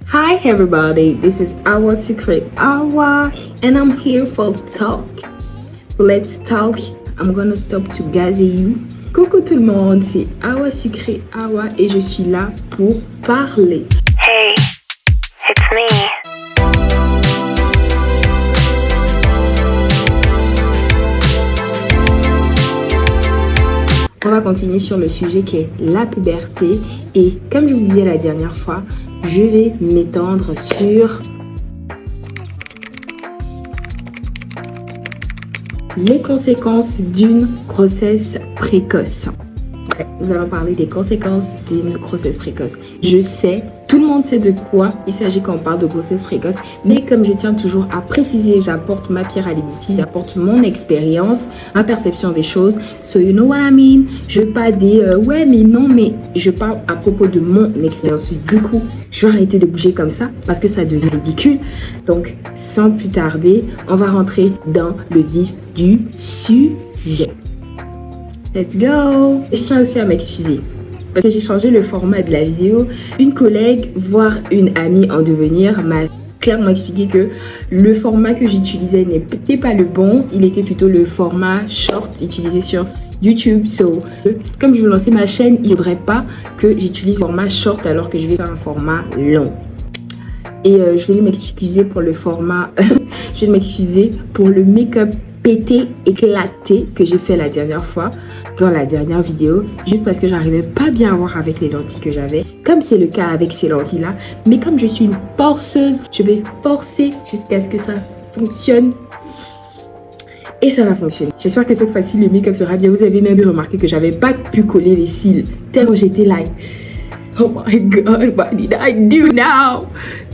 Hi everybody, this is Our Secret Hour and I'm here for talk. So let's talk. I'm gonna stop to gazer you. Coucou tout le monde, c'est Our Secret Hour et je suis là pour parler. Hey, it's me. On va continuer sur le sujet qui est la puberté et comme je vous disais la dernière fois, je vais m'étendre sur les conséquences d'une grossesse précoce. Nous allons parler des conséquences d'une grossesse précoce. Je sais, tout le monde sait de quoi il s'agit quand on parle de grossesse précoce, mais comme je tiens toujours à préciser, j'apporte ma pierre à l'édifice, j'apporte mon expérience, ma perception des choses. So you know what I mean? Je veux pas des ouais mais non, mais je parle à propos de mon expérience. Du coup, je vais arrêter de bouger comme ça parce que ça devient ridicule. Donc, sans plus tarder, on va rentrer dans le vif du sujet. Let's go! Je tiens aussi à m'excuser parce que j'ai changé le format de la vidéo. Une collègue, voire une amie en devenir, m'a clairement expliqué que le format que j'utilisais n'était pas le bon. Il était plutôt le format short utilisé sur YouTube. So, comme je veux lancer ma chaîne, il ne faudrait pas que j'utilise le format short alors que je vais faire un format long. Et je voulais m'excuser pour le format, je vais m'excuser pour le make-up pété, éclaté que j'ai fait la dernière fois dans la dernière vidéo, juste parce que j'arrivais pas bien à voir avec les lentilles que j'avais, comme c'est le cas avec ces lentilles là. Mais comme je suis une forceuse, je vais forcer jusqu'à ce que ça fonctionne et ça va fonctionner. J'espère que cette fois-ci le make-up sera bien. Vous avez même remarqué que j'avais pas pu coller les cils tellement j'étais like oh my god, what did I do now?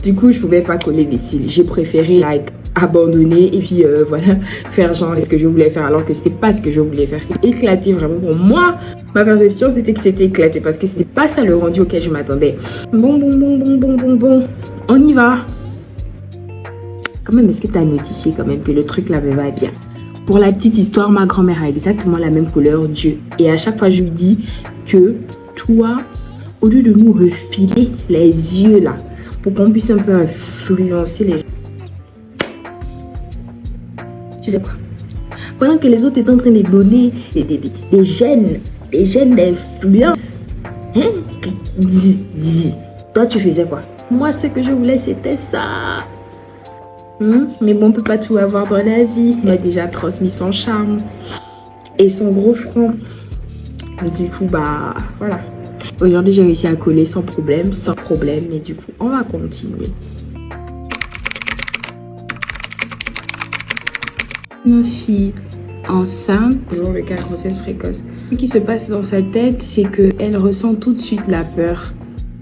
Du coup je pouvais pas coller les cils, j'ai préféré like abandonner et puis voilà, faire genre ce que je voulais faire alors que c'était pas ce que je voulais faire. C'était éclaté vraiment pour moi. Ma perception c'était que c'était éclaté parce que c'était pas ça le rendu auquel je m'attendais. Bon, on y va. Quand même, est-ce que tu as notifié quand même que le truc là va bien? Pour la petite histoire, ma grand-mère a exactement la même couleur d'yeux et à chaque fois je lui dis que toi, au lieu de nous refiler les yeux là pour qu'on puisse un peu influencer les gens, tu fais quoi? Pendant que les autres étaient en train de donner des gènes d'influence, hein? Toi tu faisais quoi? Moi ce que je voulais c'était ça. Mais bon, on peut pas tout avoir dans la vie. Il m'a déjà transmis son charme et son gros front. Du coup bah voilà. Aujourd'hui j'ai réussi à coller sans problème. Et du coup on va continuer. Une fille enceinte, dans le cas de grossesse précoce, ce qui se passe dans sa tête, c'est qu'elle ressent tout de suite la peur.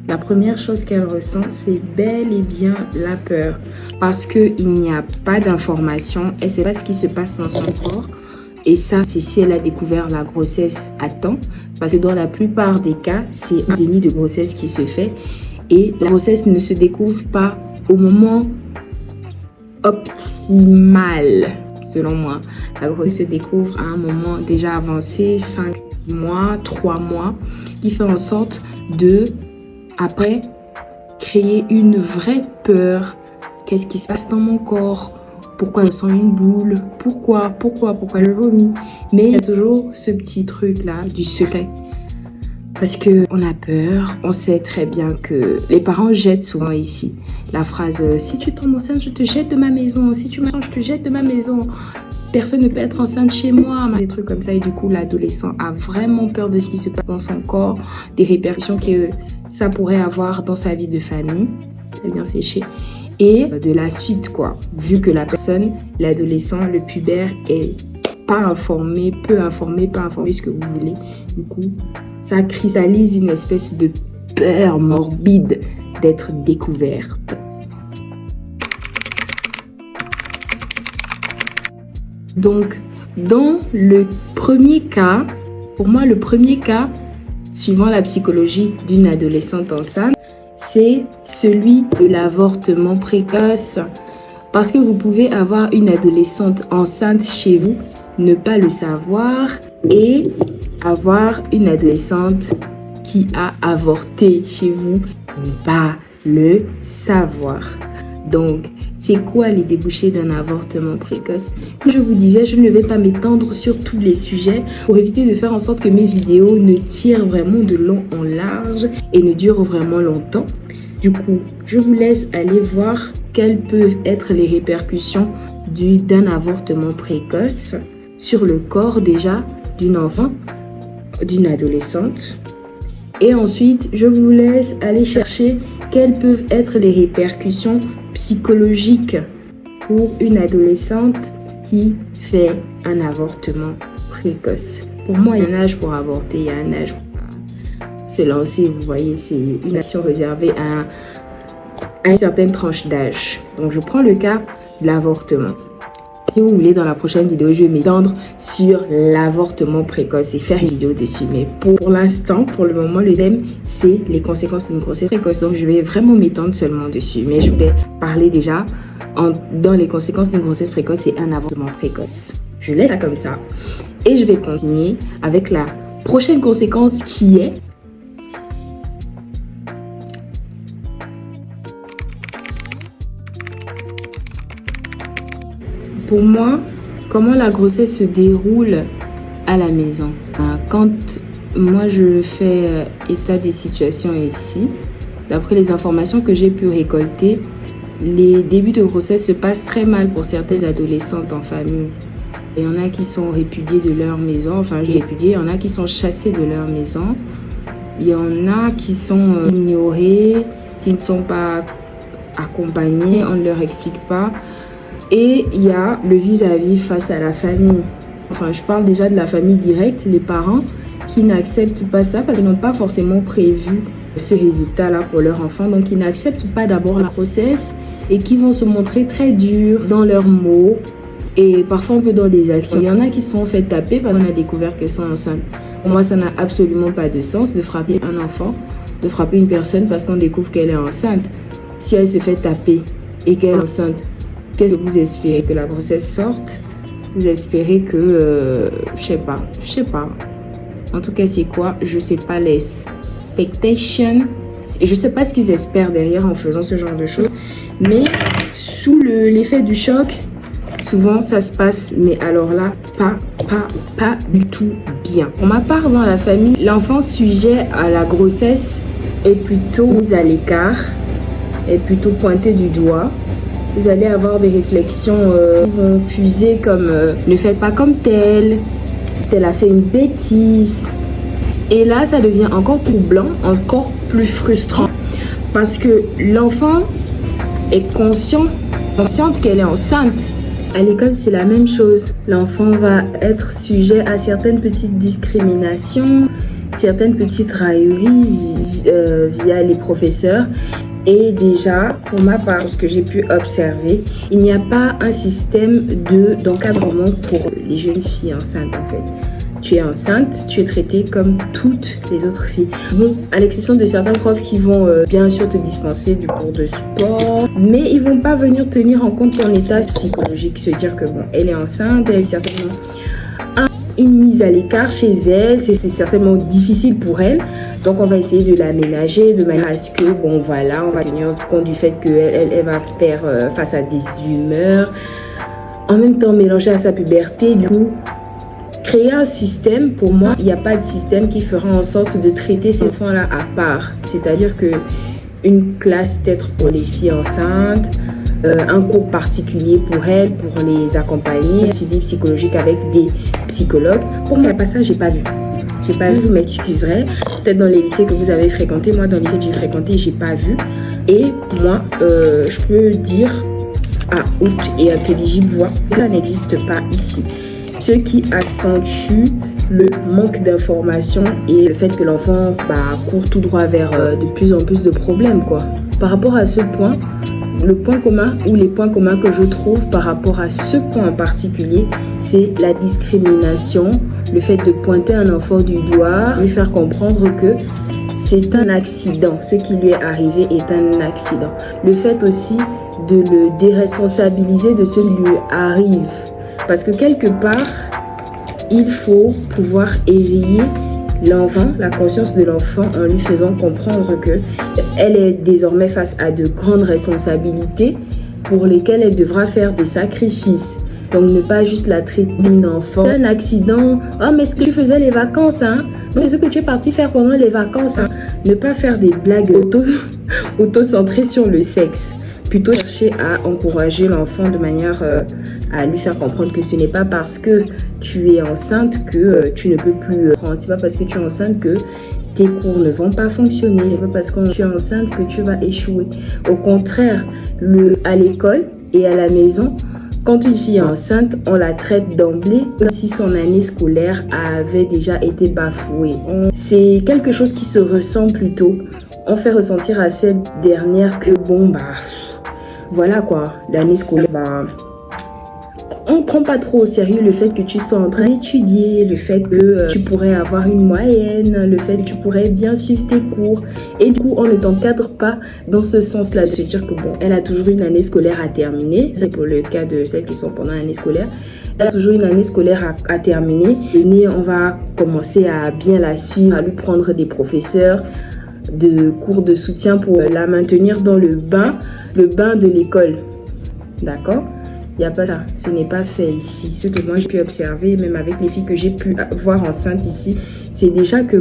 La première chose qu'elle ressent, c'est bel et bien la peur. Parce qu'il n'y a pas d'information, elle ne sait pas ce qui se passe dans son corps. Et ça, c'est si elle a découvert la grossesse à temps. Parce que dans la plupart des cas, c'est un déni de grossesse qui se fait. Et la grossesse ne se découvre pas au moment optimal. Selon moi, la grossesse se découvre à un moment déjà avancé, 5 mois, 3 mois, ce qui fait en sorte de, après, créer une vraie peur. Qu'est-ce qui se passe dans mon corps? Pourquoi je sens une boule? Pourquoi je vomis? Mais il y a toujours ce petit truc-là du secret. Parce qu'on a peur, on sait très bien que les parents jettent souvent ici la phrase « Si tu tombes enceinte, je te jette de ma maison. Si tu m'attends, je te jette de ma maison. Personne ne peut être enceinte chez moi. » Des trucs comme ça. Et du coup, l'adolescent a vraiment peur de ce qui se passe dans son corps, des répercussions que ça pourrait avoir dans sa vie de famille. Très bien séché. Et de la suite, quoi. Vu que la personne, l'adolescent, le pubère est pas informé, peu informé, ce que vous voulez. Du coup, ça cristallise une espèce de peur morbide d'être découverte. Donc, dans le premier cas, pour moi, le premier cas, suivant la psychologie d'une adolescente enceinte, c'est celui de l'avortement précoce. Parce que vous pouvez avoir une adolescente enceinte chez vous, ne pas le savoir et avoir une adolescente qui a avorté chez vous, ne pas le savoir. Donc, c'est quoi les débouchés d'un avortement précoce? Comme je vous disais, je ne vais pas m'étendre sur tous les sujets pour éviter de faire en sorte que mes vidéos ne tirent vraiment de long en large et ne durent vraiment longtemps. Du coup, je vous laisse aller voir quelles peuvent être les répercussions d'un avortement précoce sur le corps déjà d'une enfant, d'une adolescente. Et ensuite, je vous laisse aller chercher quelles peuvent être les répercussions psychologiques pour une adolescente qui fait un avortement précoce. Pour moi, il y a un âge pour avorter, il y a un âge pour se lancer. Vous voyez, c'est une action réservée à une certaine tranche d'âge. Donc, je prends le cas de l'avortement. Si vous voulez, dans la prochaine vidéo, je vais m'étendre sur l'avortement précoce et faire une vidéo dessus. Mais pour l'instant, pour le moment, le thème, c'est les conséquences d'une grossesse précoce. Donc, je vais vraiment m'étendre seulement dessus. Mais je vais parler déjà dans les conséquences d'une grossesse précoce et un avortement précoce. Je laisse ça comme ça. Et je vais continuer avec la prochaine conséquence qui est pour moi, comment la grossesse se déroule à la maison. Quand moi je fais état des situations ici, d'après les informations que j'ai pu récolter, les débuts de grossesse se passent très mal pour certaines adolescentes en famille. Il y en a qui sont répudiées de leur maison, enfin répudiées, il y en a qui sont chassées de leur maison. Il y en a qui sont ignorées, qui ne sont pas accompagnées, on ne leur explique pas. Et il y a le vis-à-vis face à la famille. Enfin, je parle déjà de la famille directe, les parents qui n'acceptent pas ça parce qu'ils n'ont pas forcément prévu ce résultat-là pour leur enfant. Donc, ils n'acceptent pas d'abord la grossesse et qui vont se montrer très durs dans leurs mots et parfois un peu dans des actions. Il y en a qui se sont fait taper parce qu'on a découvert qu'elles sont enceintes. Pour moi, ça n'a absolument pas de sens de frapper un enfant, de frapper une personne parce qu'on découvre qu'elle est enceinte. Si elle se fait taper et qu'elle est enceinte, qu'est-ce que vous espérez? Que la grossesse sorte? Vous espérez que... je sais pas. En tout cas, c'est quoi? Je sais pas les expectations. Je sais pas ce qu'ils espèrent derrière en faisant ce genre de choses. Mais sous l'effet du choc, souvent ça se passe. Mais alors là, pas du tout bien. Pour ma part, dans la famille, l'enfant sujet à la grossesse est plutôt mis à l'écart, est plutôt pointé du doigt. Vous allez avoir des réflexions qui vont fuser comme ne faites pas comme tel a fait une bêtise. Et là, ça devient encore troublant, encore plus frustrant parce que l'enfant est consciente qu'elle est enceinte. À l'école, c'est la même chose. L'enfant va être sujet à certaines petites discriminations, certaines petites railleries via les professeurs. Et déjà, pour ma part, ce que j'ai pu observer, il n'y a pas un système d'encadrement pour les jeunes filles enceintes en fait. Tu es enceinte, tu es traitée comme toutes les autres filles. Bon, à l'exception de certains profs qui vont bien sûr te dispenser du cours de sport, mais ils vont pas venir tenir en compte ton état psychologique, se dire que bon, elle est enceinte, elle est certainement une mise à l'écart chez elle, c'est certainement difficile pour elle. Donc on va essayer de l'aménager de manière à ce que, bon voilà, on va tenir compte du fait qu'elle va faire face à des humeurs, en même temps mélanger à sa puberté. Du coup, créer un système, pour moi, il n'y a pas de système qui fera en sorte de traiter ces enfants-là à part. C'est-à-dire que une classe peut-être pour les filles enceintes, un cours particulier pour elles, pour les accompagner, un suivi psychologique avec des psychologues. Pour moi, pas ça, j'ai pas vu. Vous m'excuserez. Peut-être dans les lycées que vous avez fréquentés. Moi, dans les lycées que j'ai fréquentés, j'ai pas vu. Et moi, je peux dire à haute et intelligible voix, ça n'existe pas ici. Ce qui accentue le manque d'information et le fait que l'enfant court tout droit vers de plus en plus de problèmes, quoi. Par rapport à ce point, le point commun ou les points communs que je trouve par rapport à ce point en particulier, c'est la discrimination, le fait de pointer un enfant du doigt, lui faire comprendre que c'est un accident. Ce qui lui est arrivé est un accident. Le fait aussi de le déresponsabiliser de ce qui lui arrive. Parce que quelque part, il faut pouvoir éveiller l'enfant, la conscience de l'enfant, en lui faisant comprendre que elle est désormais face à de grandes responsabilités pour lesquelles elle devra faire des sacrifices. Donc ne pas juste la traiter d'un enfant. Un accident, oh mais est-ce que tu faisais les vacances, hein? C'est ce que tu es parti faire pendant les vacances, hein? Ne pas faire des blagues auto-centrées sur le sexe. Plutôt chercher à encourager l'enfant de manière à lui faire comprendre que ce n'est pas parce que tu es enceinte que tu ne peux plus prendre. C'est pas parce que tu es enceinte que tes cours ne vont pas fonctionner. C'est pas parce que tu es enceinte que tu vas échouer. Au contraire, à l'école et à la maison, quand une fille est enceinte, on la traite d'emblée comme si son année scolaire avait déjà été bafouée. C'est quelque chose qui se ressent plutôt. On fait ressentir à cette dernière que voilà quoi, l'année scolaire, on prend pas trop au sérieux le fait que tu sois en train d'étudier, le fait que tu pourrais avoir une moyenne, le fait que tu pourrais bien suivre tes cours. Et du coup, on ne t'encadre pas dans ce sens-là, de se dire que elle a toujours une année scolaire à terminer. C'est pour le cas de celles qui sont pendant l'année scolaire. Elle a toujours une année scolaire à terminer. Et on va commencer à bien la suivre, à lui prendre des professeurs de cours de soutien pour la maintenir dans le bain de l'école. D'accord? Il n'y a pas ça. Ce n'est pas fait ici. Ce que moi j'ai pu observer, même avec les filles que j'ai pu voir enceintes ici, c'est déjà que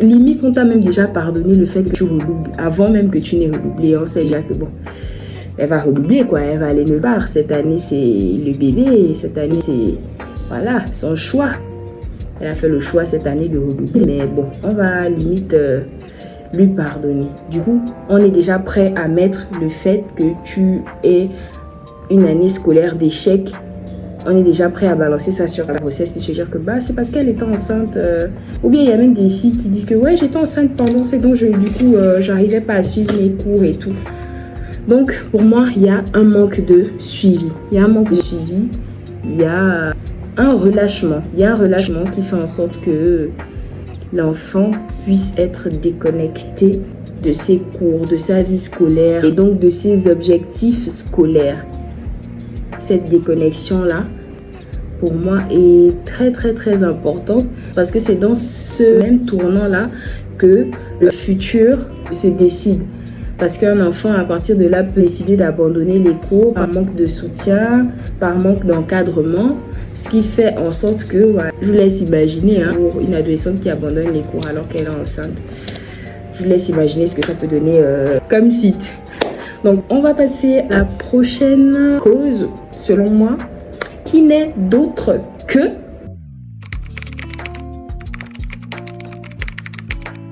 limite on t'a même déjà pardonné le fait que tu redoubles. Avant même que tu n'aies redoublé, on sait déjà que elle va redoubler quoi. Elle va aller nulle part. Cette année c'est le bébé. Cette année c'est son choix. Elle a fait le choix cette année de redoubler, mais on va limite lui pardonner. Du coup, on est déjà prêt à mettre le fait que tu aies une année scolaire d'échec. On est déjà prêt à balancer ça sur la grossesse et se dire que c'est parce qu'elle était enceinte. Ou bien il y a même des filles qui disent que j'étais enceinte pendant ces dons, j'arrivais pas à suivre mes cours et tout. Donc pour moi, il y a un manque de suivi. Il y a un relâchement. Il y a un relâchement qui fait en sorte que l'enfant puisse être déconnecté de ses cours, de sa vie scolaire et donc de ses objectifs scolaires. Cette déconnexion-là, pour moi, est très très très importante parce que c'est dans ce même tournant-là que le futur se décide. Parce qu'un enfant, à partir de là, peut décider d'abandonner les cours par manque de soutien, par manque d'encadrement. Ce qui fait en sorte que, je vous laisse imaginer, pour une adolescente qui abandonne les cours alors qu'elle est enceinte, je vous laisse imaginer ce que ça peut donner comme suite. Donc, on va passer à la prochaine cause, selon moi, qui n'est d'autre que...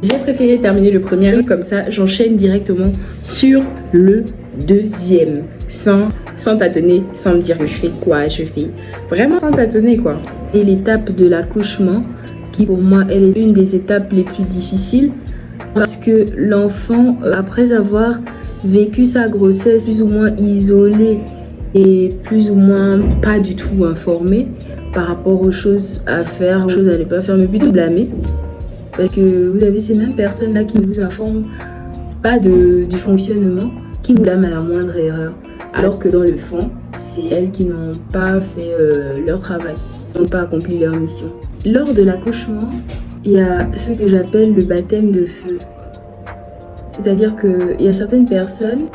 J'ai préféré terminer le premier, comme ça j'enchaîne directement sur le deuxième, sans tâtonner, sans me dire que je fais quoi, vraiment sans tâtonner quoi. Et l'étape de l'accouchement, qui pour moi elle est une des étapes les plus difficiles, parce que l'enfant, après avoir vécu sa grossesse plus ou moins isolée et plus ou moins pas du tout informé par rapport aux choses à faire, aux choses à ne pas faire, mais plutôt blâmer. Parce que vous avez ces mêmes personnes-là qui ne vous informent pas du fonctionnement, qui vous blâment à la moindre erreur. Alors que dans le fond, c'est elles qui n'ont pas fait leur travail, qui n'ont pas accompli leur mission. Lors de l'accouchement, il y a ce que j'appelle le baptême de feu. C'est-à-dire qu'il y a certaines personnes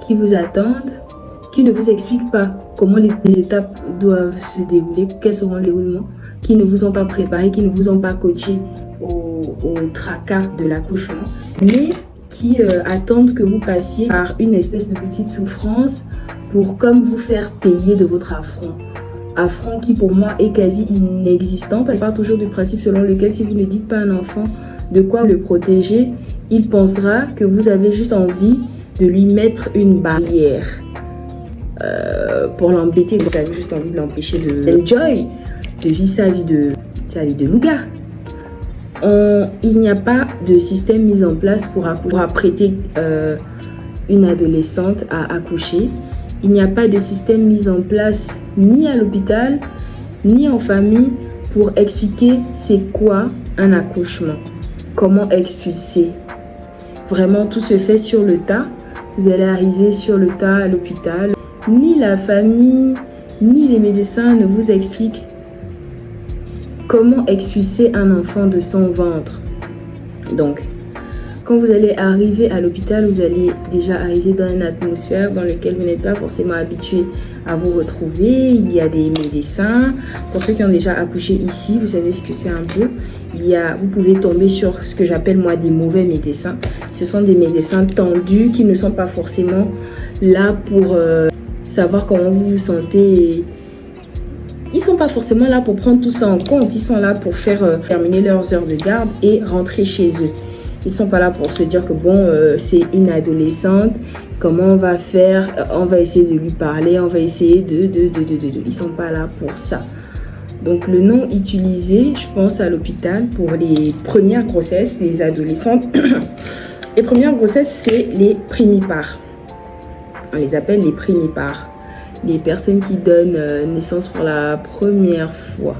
qui vous attendent, qui ne vous expliquent pas comment les étapes doivent se dérouler, quels seront les déroulements, qui ne vous ont pas préparé, qui ne vous ont pas coaché au tracas de l'accouchement, mais qui attendent que vous passiez par une espèce de petite souffrance pour comme vous faire payer de votre affront. Affront qui pour moi est quasi inexistant, parce que je pars toujours du principe selon lequel si vous ne dites pas à un enfant de quoi le protéger, il pensera que vous avez juste envie de lui mettre une barrière pour l'embêter. Vous avez juste envie de l'empêcher de vivre sa vie de louga. Il n'y a pas de système mis en place pour apprêter une adolescente à accoucher. Il n'y a pas de système mis en place ni à l'hôpital, ni en famille pour expliquer c'est quoi un accouchement, comment expulser. Vraiment, tout se fait sur le tas. Vous allez arriver sur le tas à l'hôpital. Ni la famille, ni les médecins ne vous expliquent comment expulser un enfant de son ventre. Donc, quand vous allez arriver à l'hôpital, vous allez déjà arriver dans une atmosphère dans laquelle vous n'êtes pas forcément habitué à vous retrouver. Il y a des médecins. Pour ceux qui ont déjà accouché ici, vous savez ce que c'est un peu. Vous pouvez tomber sur ce que j'appelle moi des mauvais médecins. Ce sont des médecins tendus qui ne sont pas forcément là pour savoir comment vous vous sentez. Ils ne sont pas forcément là pour prendre tout ça en compte. Ils sont là pour faire terminer leurs heures de garde et rentrer chez eux. Ils ne sont pas là pour se dire que bon, c'est une adolescente, comment on va faire, on va essayer de lui parler, on va essayer de. Ils ne sont pas là pour ça. Donc le nom utilisé, je pense à l'hôpital pour les premières grossesses, les adolescentes. Les premières grossesses, c'est les primipares. On les appelle les primipares. Les personnes qui donnent naissance pour la première fois.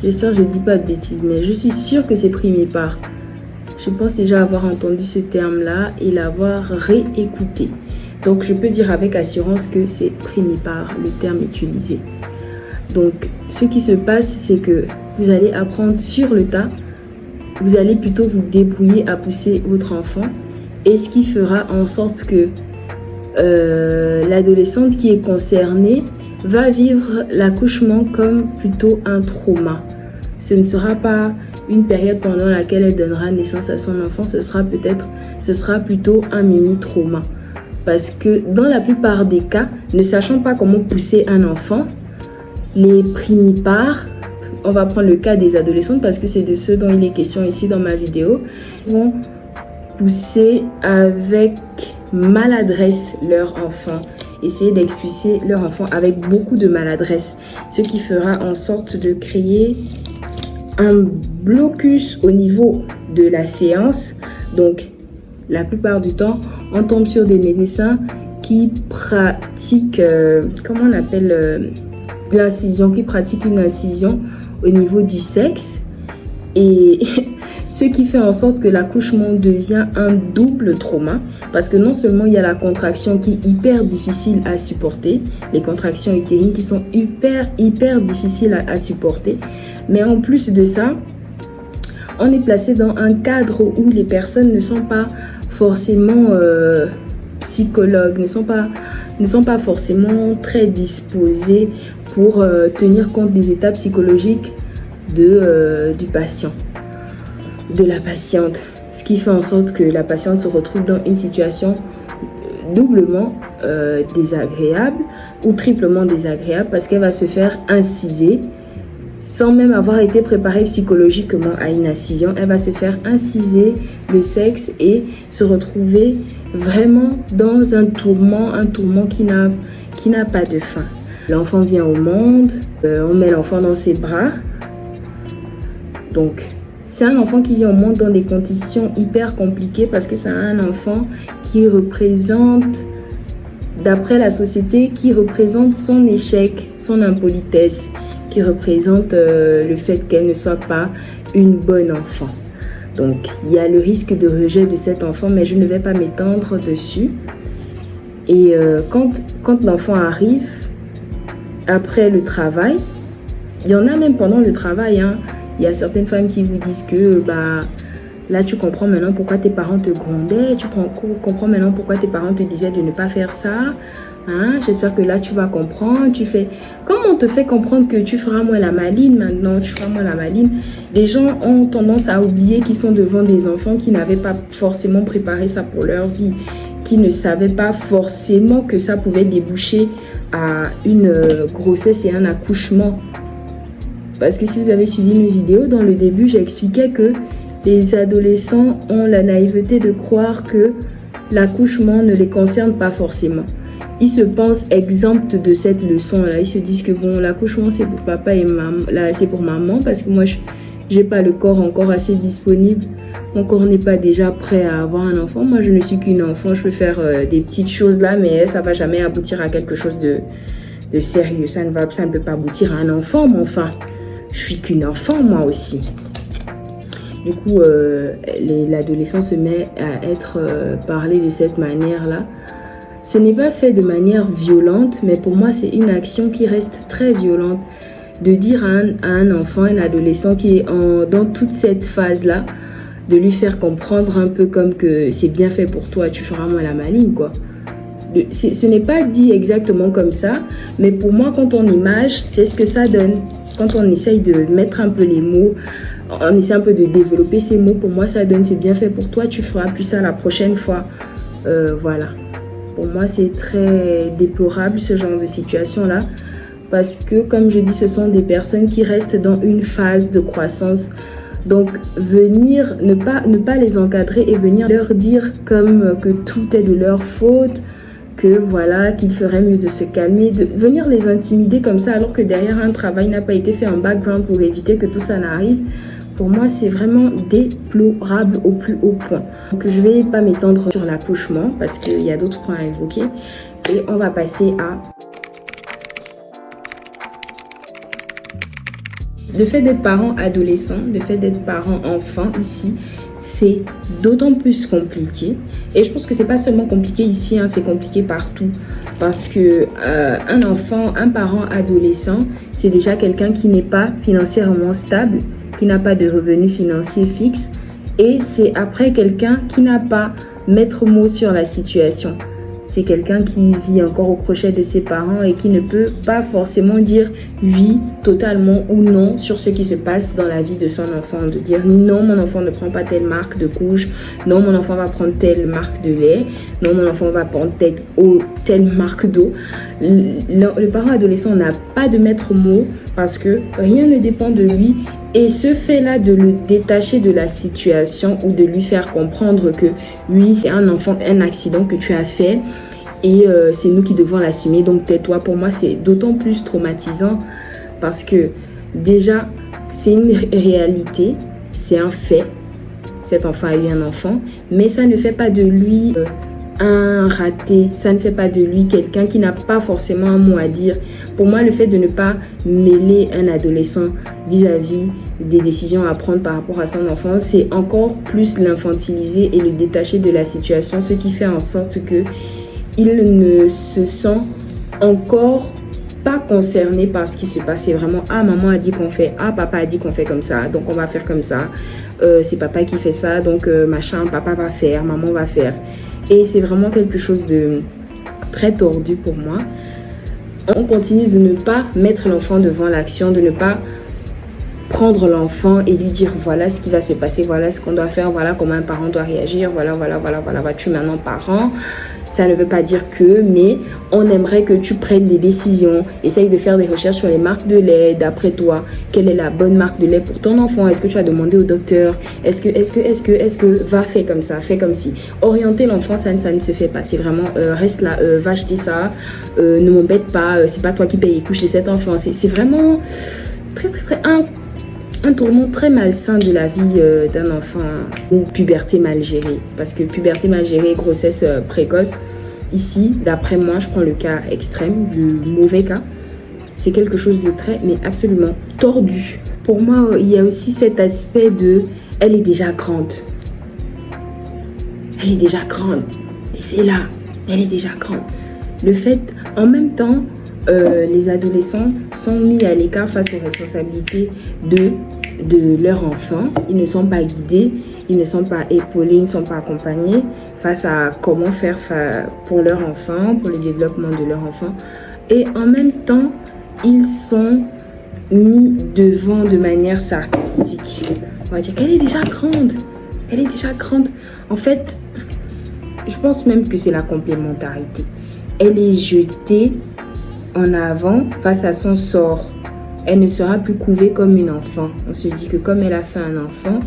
J'espère que je ne dis pas de bêtises, mais je suis sûre que c'est primipares. Je pense déjà avoir entendu ce terme-là et l'avoir réécouté. Donc, je peux dire avec assurance que c'est primipare, le terme utilisé. Donc, ce qui se passe, c'est que vous allez apprendre sur le tas. Vous allez plutôt vous débrouiller à pousser votre enfant. Et ce qui fera en sorte que l'adolescente qui est concernée va vivre l'accouchement comme plutôt un trauma. Ce ne sera pas une période pendant laquelle elle donnera naissance à son enfant, ce sera plutôt un mini-trauma. Parce que dans la plupart des cas, ne sachant pas comment pousser un enfant, les primipares, on va prendre le cas des adolescentes parce que c'est de ceux dont il est question ici dans ma vidéo, vont pousser avec maladresse leur enfant. Essayer d'expulser leur enfant avec beaucoup de maladresse. Ce qui fera en sorte de créer un blocus au niveau de la séance. Donc, la plupart du temps, on tombe sur des médecins qui pratiquent, comment on appelle l'incision, qui pratiquent une incision au niveau du sexe. Et ce qui fait en sorte que l'accouchement devient un double trauma. Parce que non seulement il y a la contraction qui est hyper difficile à supporter, les contractions utérines qui sont hyper difficiles à supporter. Mais en plus de ça, on est placé dans un cadre où les personnes ne sont pas forcément psychologues, ne sont pas forcément très disposées pour tenir compte des états psychologiques du patient, de la patiente. Ce qui fait en sorte que la patiente se retrouve dans une situation doublement désagréable ou triplement désagréable parce qu'elle va se faire inciser sans même avoir été préparée psychologiquement à une incision. Elle va se faire inciser le sexe et se retrouver vraiment dans un tourment qui n'a pas de fin. L'enfant vient au monde, on met l'enfant dans ses bras. Donc, c'est un enfant qui vient au monde dans des conditions hyper compliquées parce que c'est un enfant qui représente, d'après la société, qui représente son échec, son impolitesse, qui représente le fait qu'elle ne soit pas une bonne enfant. Donc, il y a le risque de rejet de cet enfant, mais je ne vais pas m'étendre dessus. Et quand l'enfant arrive, après le travail, il y en a même pendant le travail, hein, il y a certaines femmes qui vous disent que là tu comprends maintenant pourquoi tes parents te grondaient, tu comprends maintenant pourquoi tes parents te disaient de ne pas faire ça. Hein? J'espère que là tu vas comprendre. Comment on te fait comprendre que tu feras moins la maline maintenant, tu feras moins la maline. Les gens ont tendance à oublier qu'ils sont devant des enfants qui n'avaient pas forcément préparé ça pour leur vie, qui ne savaient pas forcément que ça pouvait déboucher à une grossesse et un accouchement. Parce que si vous avez suivi mes vidéos, dans le début, j'expliquais que les adolescents ont la naïveté de croire que l'accouchement ne les concerne pas forcément. Ils se pensent exempts de cette leçon-là. Ils se disent que bon, l'accouchement, c'est pour papa et maman. Là, c'est pour maman parce que moi, je n'ai pas le corps encore assez disponible. Mon corps n'est pas déjà prêt à avoir un enfant. Moi, je ne suis qu'une enfant. Je peux faire des petites choses là, mais ça ne va jamais aboutir à quelque chose de sérieux. Ça ne peut pas aboutir à un enfant, mais enfin... Je suis qu'une enfant, moi aussi. Du coup, l'adolescent se met à être parlé de cette manière-là. Ce n'est pas fait de manière violente, mais pour moi, c'est une action qui reste très violente. de dire à un enfant, un adolescent qui est dans toute cette phase-là, de lui faire comprendre un peu comme que c'est bien fait pour toi, tu feras moins la maligne, quoi. Ce n'est pas dit exactement comme ça, mais pour moi, quand on image, c'est ce que ça donne. Quand on essaye de mettre un peu les mots, on essaie un peu de développer ces mots, pour moi, ça donne c'est bien fait pour toi, tu feras plus ça la prochaine fois. Voilà. Pour moi, c'est très déplorable ce genre de situation-là, parce que, comme je dis, ce sont des personnes qui restent dans une phase de croissance. Donc, venir, ne pas les encadrer et venir leur dire comme que tout est de leur faute, que voilà, qu'il ferait mieux de se calmer, de venir les intimider comme ça alors que derrière un travail n'a pas été fait en background pour éviter que tout ça n'arrive. Pour moi, c'est vraiment déplorable au plus haut point. Donc, je ne vais pas m'étendre sur l'accouchement parce qu'il y a d'autres points à évoquer. Et on va passer à... Le fait d'être parent adolescent, le fait d'être parent enfant ici, c'est d'autant plus compliqué. Et je pense que c'est pas seulement compliqué ici, hein, c'est compliqué partout. Parce que un enfant, un parent adolescent, c'est déjà quelqu'un qui n'est pas financièrement stable, qui n'a pas de revenus financiers fixes. Et c'est après quelqu'un qui n'a pas maître mot sur la situation. C'est quelqu'un qui vit encore au crochet de ses parents et qui ne peut pas forcément dire oui totalement ou non sur ce qui se passe dans la vie de son enfant. De dire non, mon enfant ne prend pas telle marque de couche, non, mon enfant va prendre telle marque de lait, non, mon enfant va prendre telle marque d'eau. Le parent adolescent n'a pas de maître mot parce que rien ne dépend de lui. Et ce fait-là de le détacher de la situation ou de lui faire comprendre que oui, c'est un enfant, un accident que tu as fait et c'est nous qui devons l'assumer, donc tais-toi. Pour moi, c'est d'autant plus traumatisant parce que déjà, c'est une réalité, c'est un fait. Cet enfant a eu un enfant, mais ça ne fait pas de lui un raté, ça ne fait pas de lui quelqu'un qui n'a pas forcément un mot à dire. Pour moi, le fait de ne pas mêler un adolescent vis-à-vis des décisions à prendre par rapport à son enfant, c'est encore plus l'infantiliser et le détacher de la situation, ce qui fait en sorte que il ne se sent encore pas concerné par ce qui se passe. C'est vraiment, ah, maman a dit qu'on fait, ah, papa a dit qu'on fait comme ça, donc on va faire comme ça. C'est papa qui fait ça, donc machin, papa va faire, maman va faire. Et c'est vraiment quelque chose de très tordu pour moi. On continue de ne pas mettre l'enfant devant l'action, de ne pas prendre l'enfant et lui dire voilà ce qui va se passer, voilà ce qu'on doit faire, voilà comment un parent doit réagir, voilà, tu es maintenant parent. Ça ne veut pas dire que, mais on aimerait que tu prennes des décisions, essaye de faire des recherches sur les marques de lait, d'après toi, quelle est la bonne marque de lait pour ton enfant, est-ce que tu as demandé au docteur, est-ce que, va, fais comme ça, fais comme si. Orienter l'enfant, ça ne se fait pas, c'est vraiment, reste là, va acheter ça, ne m'embête pas, c'est pas toi qui paye les couches de cet enfant, c'est vraiment très un tournant très malsain de la vie d'un enfant ou puberté mal gérée. Parce que puberté mal gérée, grossesse précoce, ici, d'après moi, je prends le cas extrême, le mauvais cas. C'est quelque chose de très, mais absolument tordu. Pour moi, il y a aussi cet aspect de « elle est déjà grande ». Elle est déjà grande. Et c'est là, elle est déjà grande. Le fait, en même temps, les adolescents sont mis à l'écart face aux responsabilités de leur enfant. Ils ne sont pas guidés, ils ne sont pas épaulés, ils ne sont pas accompagnés face à comment faire pour leur enfant, pour le développement de leur enfant. Et en même temps, ils sont mis devant de manière sarcastique. On va dire qu'elle est déjà grande. Elle est déjà grande. En fait, je pense même que c'est la complémentarité. Elle est jetée en avant face à son sort. Elle ne sera plus couvée comme une enfant. On se dit que comme elle a fait un enfant,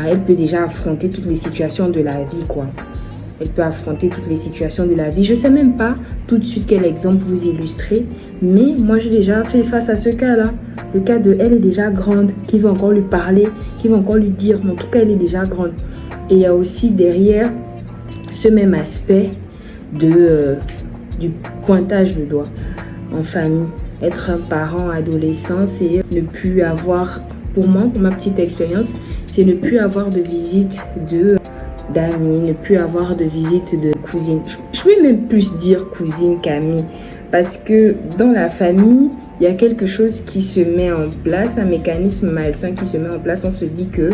elle peut déjà affronter toutes les situations de la vie, quoi. Elle peut affronter toutes les situations de la vie. Je ne sais même pas tout de suite quel exemple vous illustrer, mais moi j'ai déjà fait face à ce cas-là. Le cas de elle est déjà grande, qui va encore lui parler, qui va encore lui dire, en tout cas elle est déjà grande. Et il y a aussi derrière ce même aspect du pointage de doigt en famille. Être un parent adolescent, c'est ne plus avoir, pour moi, pour ma petite expérience, c'est ne plus avoir de visite d'amis, ne plus avoir de visite de cousine. Je vais même plus dire cousine qu'amie, parce que dans la famille, il y a quelque chose qui se met en place, un mécanisme malsain qui se met en place. On se dit que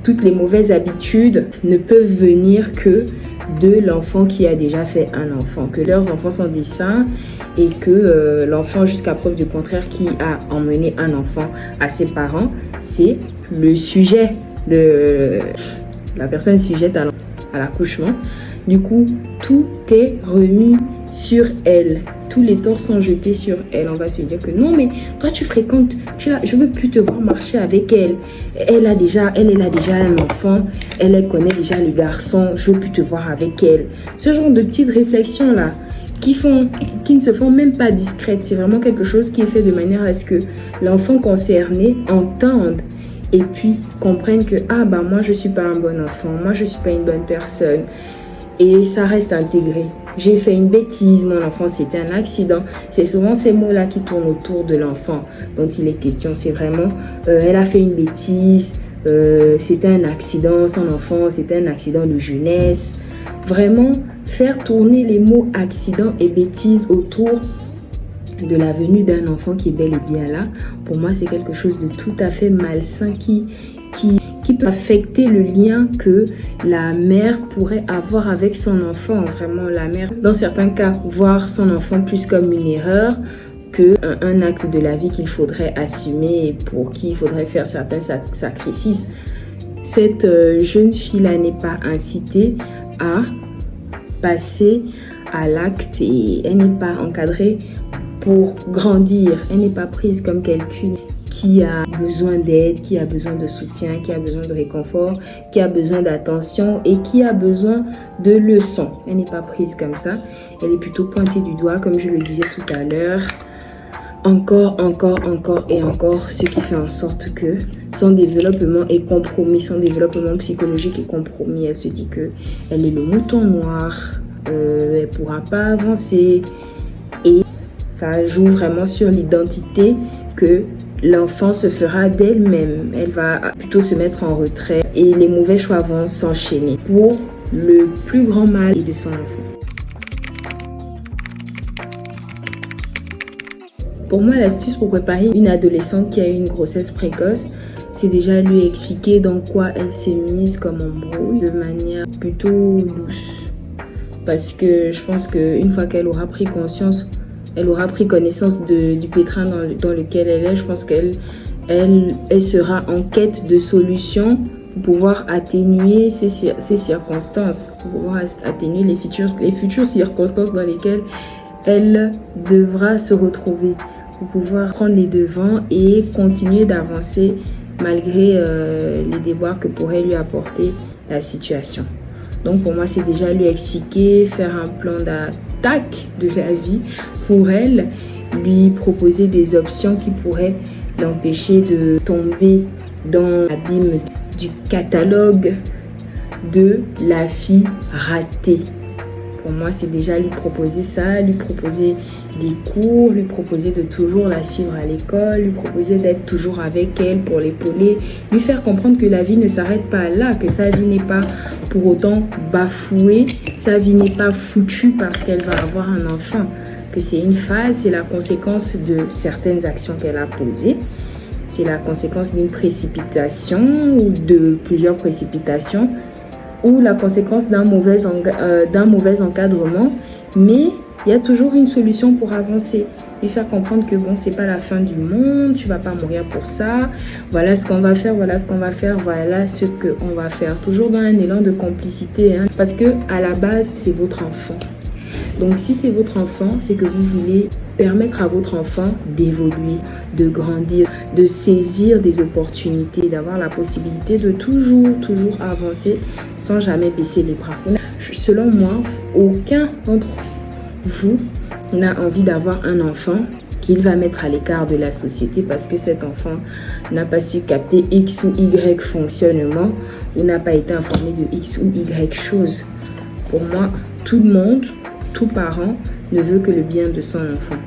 toutes les mauvaises habitudes ne peuvent venir que de l'enfant qui a déjà fait un enfant, que leurs enfants sont des saints et que l'enfant, jusqu'à preuve du contraire, qui a emmené un enfant à ses parents, c'est le sujet, la personne sujette à l'accouchement. Du coup, tout est remis sur elle. Tous les torts sont jetés sur elle. On va se dire que non, mais toi tu fréquentes, je veux plus te voir marcher avec elle. Elle a déjà un enfant, elle connaît déjà les garçons, je veux plus te voir avec elle. Ce genre de petites réflexions là qui ne se font même pas discrètes. C'est vraiment quelque chose qui est fait de manière à ce que l'enfant concerné entende et puis comprenne que moi je suis pas un bon enfant, moi je suis pas une bonne personne. Et ça reste intégré. J'ai fait une bêtise, mon enfant, c'était un accident. C'est souvent ces mots-là qui tournent autour de l'enfant dont il est question. C'est vraiment, elle a fait une bêtise, c'était un accident, son enfant, c'était un accident de jeunesse. Vraiment, faire tourner les mots accident et bêtise autour de la venue d'un enfant qui est bel et bien là, pour moi, c'est quelque chose de tout à fait malsain qui peut affecter le lien que la mère pourrait avoir avec son enfant. Vraiment, la mère, dans certains cas, voir son enfant plus comme une erreur qu'un acte de la vie qu'il faudrait assumer et pour qui il faudrait faire certains sacrifices. Cette jeune fille-là n'est pas incitée à passer à l'acte et elle n'est pas encadrée pour grandir. Elle n'est pas prise comme quelqu'un qui a besoin d'aide, qui a besoin de soutien, qui a besoin de réconfort, qui a besoin d'attention et qui a besoin de leçons. Elle n'est pas prise comme ça. Elle est plutôt pointée du doigt, comme je le disais tout à l'heure. Encore et encore, ce qui fait en sorte que son développement est compromis, son développement psychologique est compromis. Elle se dit qu'elle est le mouton noir, elle ne pourra pas avancer. Et ça joue vraiment sur l'identité que l'enfant se fera d'elle-même. Elle va plutôt se mettre en retrait et les mauvais choix vont s'enchaîner pour le plus grand mal de son enfant. Pour moi, l'astuce pour préparer une adolescente qui a eu une grossesse précoce, c'est déjà lui expliquer dans quoi elle s'est mise comme embrouille de manière plutôt douce. Parce que je pense qu'une fois qu'elle aura pris conscience, elle aura pris connaissance du pétrin dans lequel elle est. Je pense qu'elle sera en quête de solutions pour pouvoir atténuer ces circonstances, pour pouvoir atténuer les futures circonstances dans lesquelles elle devra se retrouver, pour pouvoir prendre les devants et continuer d'avancer malgré les déboires que pourrait lui apporter la situation. Donc pour moi, c'est déjà lui expliquer, faire un plan d'attaque de la vie pour elle, lui proposer des options qui pourraient l'empêcher de tomber dans l'abîme du catalogue de la fille ratée. Pour moi, c'est déjà lui proposer ça, lui proposer des cours, lui proposer de toujours la suivre à l'école, lui proposer d'être toujours avec elle pour l'épauler, lui faire comprendre que la vie ne s'arrête pas là, que sa vie n'est pas pour autant bafouée, sa vie n'est pas foutue parce qu'elle va avoir un enfant, que c'est une phase, c'est la conséquence de certaines actions qu'elle a posées, c'est la conséquence d'une précipitation ou de plusieurs précipitations, ou la conséquence d'un mauvais encadrement, mais il y a toujours une solution pour avancer. Lui faire comprendre que bon, c'est pas la fin du monde, tu vas pas mourir pour ça, voilà ce qu'on va faire, voilà ce qu'on va faire. Toujours dans un élan de complicité, hein, parce que à la base, c'est votre enfant. Donc si c'est votre enfant, c'est que vous voulez permettre à votre enfant d'évoluer, de grandir, de saisir des opportunités, d'avoir la possibilité de toujours avancer sans jamais baisser les bras. Selon moi, aucun d'entre vous n'a envie d'avoir un enfant qu'il va mettre à l'écart de la société parce que cet enfant n'a pas su capter X ou Y fonctionnement ou n'a pas été informé de X ou Y choses. Pour moi, tout le monde, tout parent ne veut que le bien de son enfant.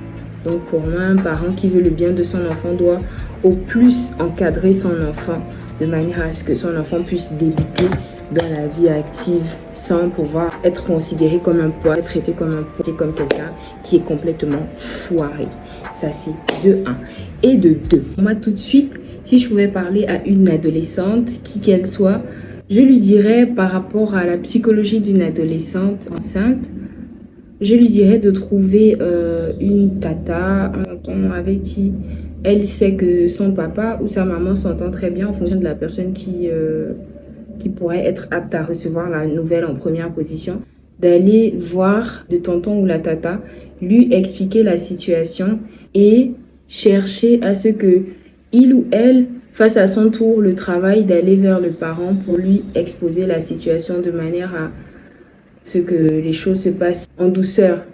Donc pour moi, un parent qui veut le bien de son enfant doit au plus encadrer son enfant de manière à ce que son enfant puisse débuter dans la vie active sans pouvoir être considéré comme un poids, être traité comme un poids, comme quelqu'un qui est complètement foiré. Ça, c'est de 1. Et de 2, moi tout de suite, si je pouvais parler à une adolescente, qui qu'elle soit, je lui dirais par rapport à la psychologie d'une adolescente enceinte, je lui dirais de trouver une tata avec qui elle sait que son papa ou sa maman s'entend très bien en fonction de la personne qui pourrait être apte à recevoir la nouvelle en première position, d'aller voir le tonton ou la tata, lui expliquer la situation et chercher à ce que il ou elle fasse à son tour le travail d'aller vers le parent pour lui exposer la situation de manière à ce que les choses se passent en douceur.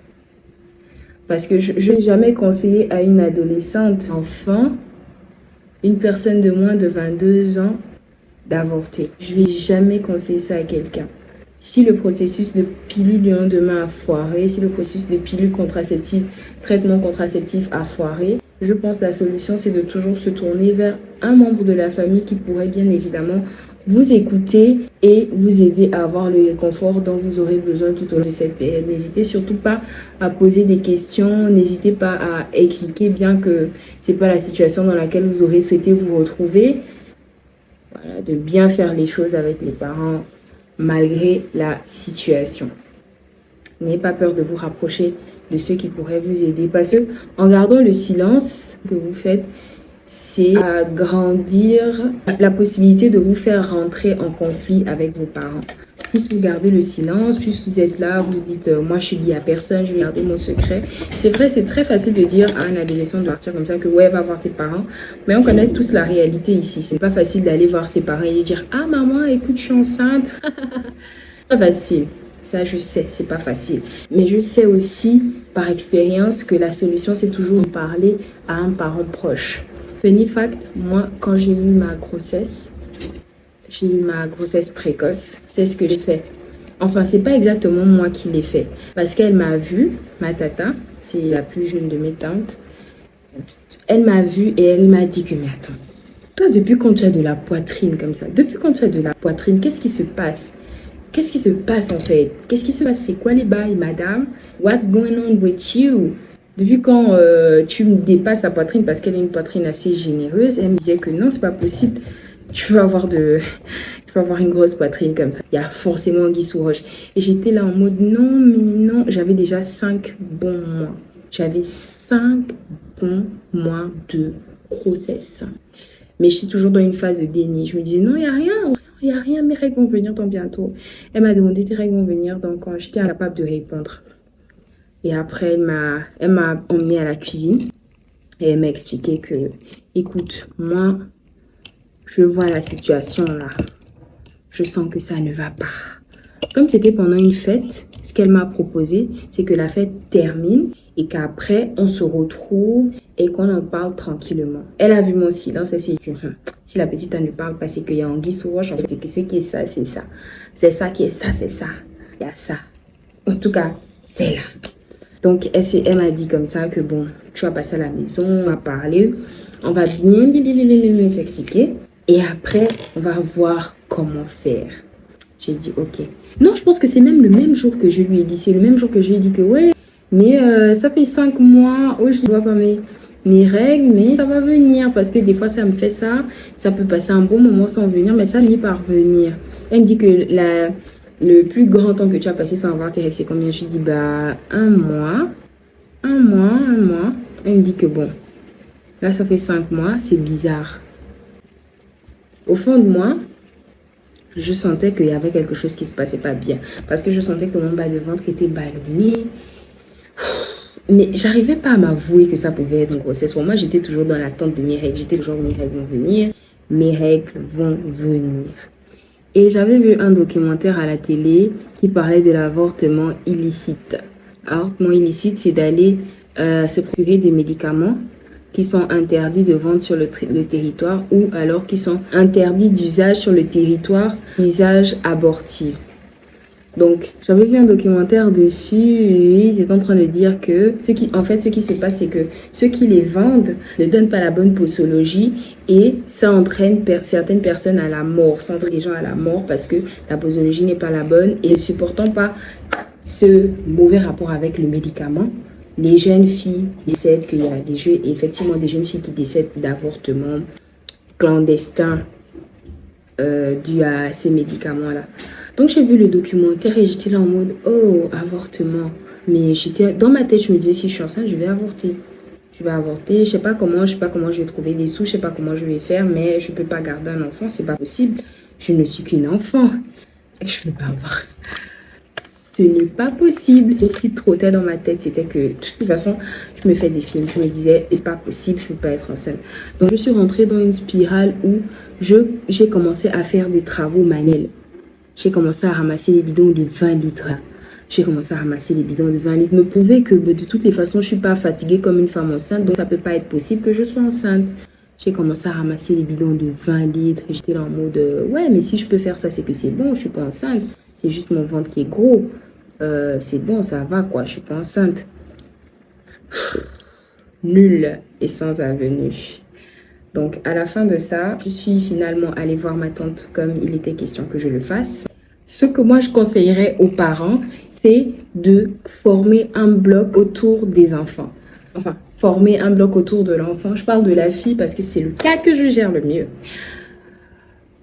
Parce que je n'ai jamais conseillé à une adolescente, enfant, une personne de moins de 22 ans, d'avorter. Je ne vais jamais conseiller ça à quelqu'un. Si le processus de pilule du lendemain a foiré, si le processus de pilule contraceptive, traitement contraceptif a foiré, je pense que la solution, c'est de toujours se tourner vers un membre de la famille qui pourrait bien évidemment vous écouter et vous aider à avoir le réconfort dont vous aurez besoin tout au long de cette période. N'hésitez surtout pas à poser des questions, n'hésitez pas à expliquer bien que ce n'est pas la situation dans laquelle vous aurez souhaité vous retrouver. Voilà, de bien faire les choses avec les parents malgré la situation. N'ayez pas peur de vous rapprocher de ceux qui pourraient vous aider parce que en gardant le silence que vous faites, c'est agrandir la possibilité de vous faire rentrer en conflit avec vos parents. Plus vous gardez le silence, plus vous êtes là, vous dites moi je suis liée à personne, je vais garder mon secret. C'est vrai, c'est très facile de dire à un adolescent de partir comme ça que ouais, va voir tes parents. Mais on connaît tous la réalité ici. C'est pas facile d'aller voir ses parents et dire ah maman, écoute, je suis enceinte. C'est pas facile. Ça, je sais, c'est pas facile. Mais je sais aussi par expérience que la solution, c'est toujours de parler à un parent proche. Funny fact, moi, quand j'ai eu ma grossesse précoce, c'est ce que j'ai fait. Enfin, c'est pas exactement moi qui l'ai fait. Parce qu'elle m'a vue, ma tata, c'est la plus jeune de mes tantes. Elle m'a vue et elle m'a dit que, mais attends, toi, depuis quand tu as de la poitrine comme ça, depuis quand tu as de la poitrine, qu'est-ce qui se passe? Qu'est-ce qui se passe en fait? Qu'est-ce qui se passe? C'est quoi les bails, madame? What's going on with you? Depuis quand tu me dépasses la poitrine parce qu'elle a une poitrine assez généreuse, elle me disait que non, c'est pas possible. Tu vas avoir une grosse poitrine comme ça. Il y a forcément anguille sous roche. Et j'étais là en mode non, mais non. J'avais déjà 5 bons mois. J'avais 5 bons mois de grossesse. Mais j'étais toujours dans une phase de déni. Je me disais non, il n'y a rien. Mes règles vont venir dans bientôt. Elle m'a demandé tes règles vont venir donc quand j'étais incapable de répondre. Et après, elle m'a emmenée à la cuisine et elle m'a expliqué que, écoute, moi, je vois la situation là. Je sens que ça ne va pas. Comme c'était pendant une fête, ce qu'elle m'a proposé, c'est que la fête termine et qu'après, on se retrouve et qu'on en parle tranquillement. Elle a vu mon silence et s'est dit que si la petite ne parle pas, c'est qu'il y a anguille sous roche. En fait, c'est que ce qui est ça, c'est ça. C'est ça qui est ça, c'est ça. Il y a ça. En tout cas, c'est là. Donc, elle m'a dit comme ça que bon, tu vas passer à la maison, on va parler, on va bien s'expliquer. Et après, on va voir comment faire. J'ai dit, ok. Non, je pense que c'est même le même jour que je lui ai dit. C'est le même jour que je lui ai dit que ouais, mais ça fait 5 mois où je ne vois pas mes règles, mais ça va venir. Parce que des fois, ça me fait ça. Ça peut passer un bon moment sans venir, mais ça finit par venir. Elle me dit que le plus grand temps que tu as passé sans avoir tes règles, c'est combien? Je lui dis, bah, 1 mois. 1 mois. Elle me dit que bon, là, ça fait 5 mois. C'est bizarre. Au fond de moi, je sentais qu'il y avait quelque chose qui se passait pas bien. Parce que je sentais que mon bas de ventre était ballonné. Mais j'arrivais pas à m'avouer que ça pouvait être une grossesse. Pour moi, j'étais toujours dans l'attente de mes règles. J'étais toujours, mes règles vont venir. Mes règles vont venir. Et j'avais vu un documentaire à la télé qui parlait de l'avortement illicite. L'avortement illicite, c'est d'aller se procurer des médicaments qui sont interdits de vente sur le territoire ou alors qui sont interdits d'usage sur le territoire, usage abortif. Donc, j'avais vu un documentaire dessus et ils étaient en train de dire que ce qui se passe, c'est que ceux qui les vendent ne donnent pas la bonne posologie et ça entraîne certaines personnes à la mort, ça entraîne les gens à la mort parce que la posologie n'est pas la bonne et ne supportant pas ce mauvais rapport avec le médicament. Les jeunes filles décèdent, qu'il y a effectivement des jeunes filles qui décèdent d'avortements clandestins dû à ces médicaments-là. Donc j'ai vu le documentaire et j'étais là en mode oh, avortement. Mais j'étais dans ma tête, je me disais si je suis enceinte, je vais avorter. Je vais avorter, je sais pas comment je vais trouver des sous, je sais pas comment je vais faire, mais je peux pas garder un enfant, c'est pas possible. Je ne suis qu'une enfant. Je peux pas avoir. Ce n'est pas possible. Ce qui trottait dans ma tête, c'était que de toute façon, je me fais des films. Je me disais, c'est pas possible, je peux pas être enceinte. Donc je suis rentrée dans une spirale où j'ai commencé à faire des travaux manuels. J'ai commencé à ramasser les bidons de 20 litres. J'ai commencé à ramasser les bidons de 20 litres. Me prouver que de toutes les façons, je ne suis pas fatiguée comme une femme enceinte. Donc, ça ne peut pas être possible que je sois enceinte. J'ai commencé à ramasser les bidons de 20 litres. J'étais là en mode, ouais, mais si je peux faire ça, c'est que c'est bon. Je ne suis pas enceinte. C'est juste mon ventre qui est gros. C'est bon, ça va, quoi. Je ne suis pas enceinte. Nul et sans avenue. Donc, à la fin de ça, je suis finalement allée voir ma tante comme il était question que je le fasse. Ce que moi, je conseillerais aux parents, c'est de former un bloc autour des enfants. Enfin, former un bloc autour de l'enfant. Je parle de la fille parce que c'est le cas que je gère le mieux.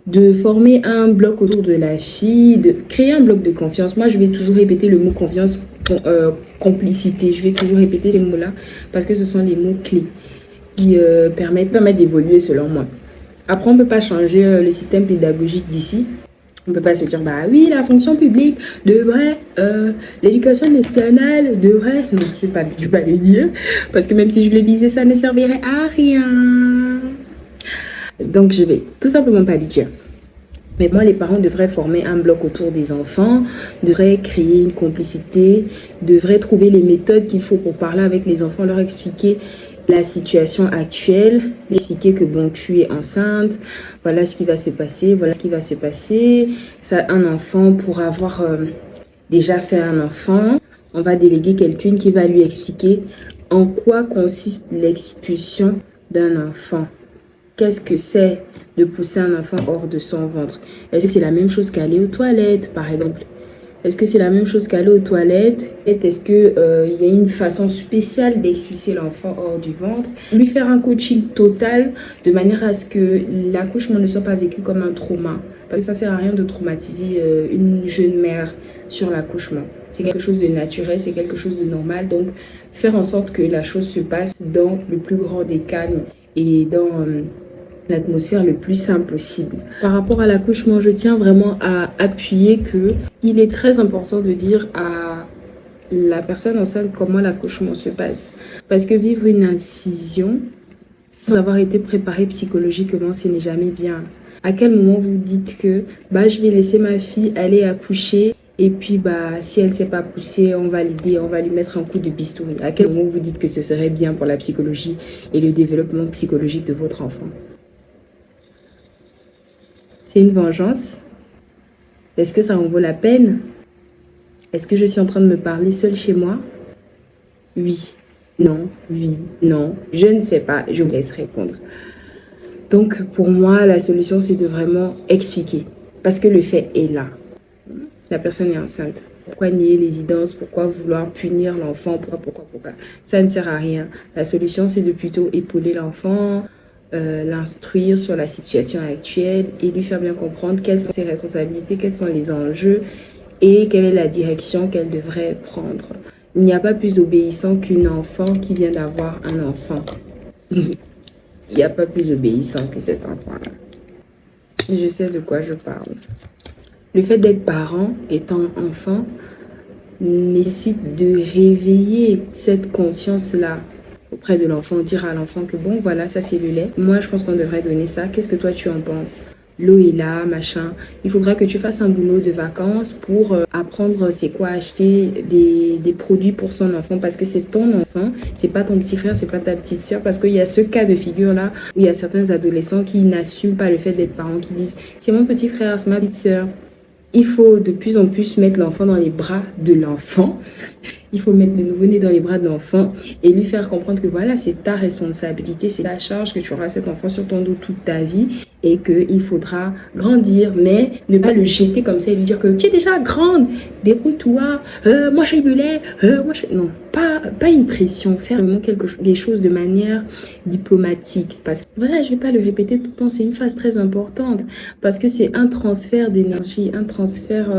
De former un bloc autour de la fille, de créer un bloc de confiance. Moi, je vais toujours répéter le mot confiance, complicité. Je vais toujours répéter ces mots-là parce que ce sont les mots clés qui permettent d'évoluer selon moi. Après, on ne peut pas changer le système pédagogique d'ici. On ne peut pas se dire, bah oui, la fonction publique devrait, l'éducation nationale devrait, non, je ne vais pas le dire, parce que même si je le disais, ça ne servirait à rien. Donc, je vais tout simplement pas le dire. Mais moi, les parents devraient former un bloc autour des enfants, devraient créer une complicité, devraient trouver les méthodes qu'il faut pour parler avec les enfants, leur expliquer la situation actuelle, expliquer que bon, tu es enceinte, voilà ce qui va se passer, voilà ce qui va se passer. Ça, un enfant, pour avoir déjà fait un enfant, on va déléguer quelqu'un qui va lui expliquer en quoi consiste l'expulsion d'un enfant. Qu'est-ce que c'est de pousser un enfant hors de son ventre? Est-ce que c'est la même chose qu'aller aux toilettes, par exemple? Est-ce que c'est la même chose qu'aller aux toilettes? Est-ce qu'il y a une façon spéciale d'expulser l'enfant hors du ventre? Lui faire un coaching total de manière à ce que l'accouchement ne soit pas vécu comme un trauma. Parce que ça ne sert à rien de traumatiser une jeune mère sur l'accouchement. C'est quelque chose de naturel, c'est quelque chose de normal. Donc, faire en sorte que la chose se passe dans le plus grand des calmes et dans l'atmosphère le plus simple possible. Par rapport à l'accouchement, je tiens vraiment à appuyer que il est très important de dire à la personne enceinte comment l'accouchement se passe. Parce que vivre une incision sans avoir été préparé psychologiquement, ce n'est jamais bien. À quel moment vous dites que bah, je vais laisser ma fille aller accoucher et puis bah, si elle ne s'est pas poussée, on va l'aider, on va lui mettre un coup de bistouri. À quel moment vous dites que ce serait bien pour la psychologie et le développement psychologique de votre enfant? C'est une vengeance? Est-ce que ça en vaut la peine? Est-ce que je suis en train de me parler seule chez moi? Oui, non, oui, non, je ne sais pas, je vous laisse répondre. Donc pour moi, la solution, c'est de vraiment expliquer. Parce que le fait est là. La personne est enceinte. Pourquoi nier l'évidence? Pourquoi vouloir punir l'enfant? Pourquoi? Ça ne sert à rien. La solution, c'est de plutôt épauler l'enfant, l'instruire sur la situation actuelle et lui faire bien comprendre quelles sont ses responsabilités, quels sont les enjeux et quelle est la direction qu'elle devrait prendre. Il n'y a pas plus obéissant qu'une enfant qui vient d'avoir un enfant. Il n'y a pas plus obéissant que cet enfant-là. Je sais de quoi je parle. Le fait d'être parent, étant enfant, nécessite de réveiller cette conscience-là auprès de l'enfant, dire à l'enfant que bon, voilà, ça c'est le lait. Moi, je pense qu'on devrait donner ça. Qu'est-ce que toi, tu en penses? L'eau est là, machin. Il faudra que tu fasses un boulot de vacances pour apprendre c'est quoi acheter des produits pour son enfant parce que c'est ton enfant, c'est pas ton petit frère, c'est pas ta petite soeur. Parce qu'il y a ce cas de figure-là où il y a certains adolescents qui n'assument pas le fait d'être parents, qui disent c'est mon petit frère, c'est ma petite soeur. Il faut de plus en plus mettre l'enfant dans les bras de l'enfant. Il faut mettre le nouveau-né dans les bras de l'enfant et lui faire comprendre que voilà, c'est ta responsabilité, c'est ta charge, que tu auras cet enfant sur ton dos toute ta vie et qu'il faudra grandir, mais ne pas le jeter comme ça et lui dire que tu es déjà grande, débrouille-toi, moi je fais du lait, moi je fais... Non, pas une pression, faire vraiment des choses de manière diplomatique. Parce que voilà, je ne vais pas le répéter tout le temps, c'est une phase très importante parce que c'est un transfert d'énergie, un transfert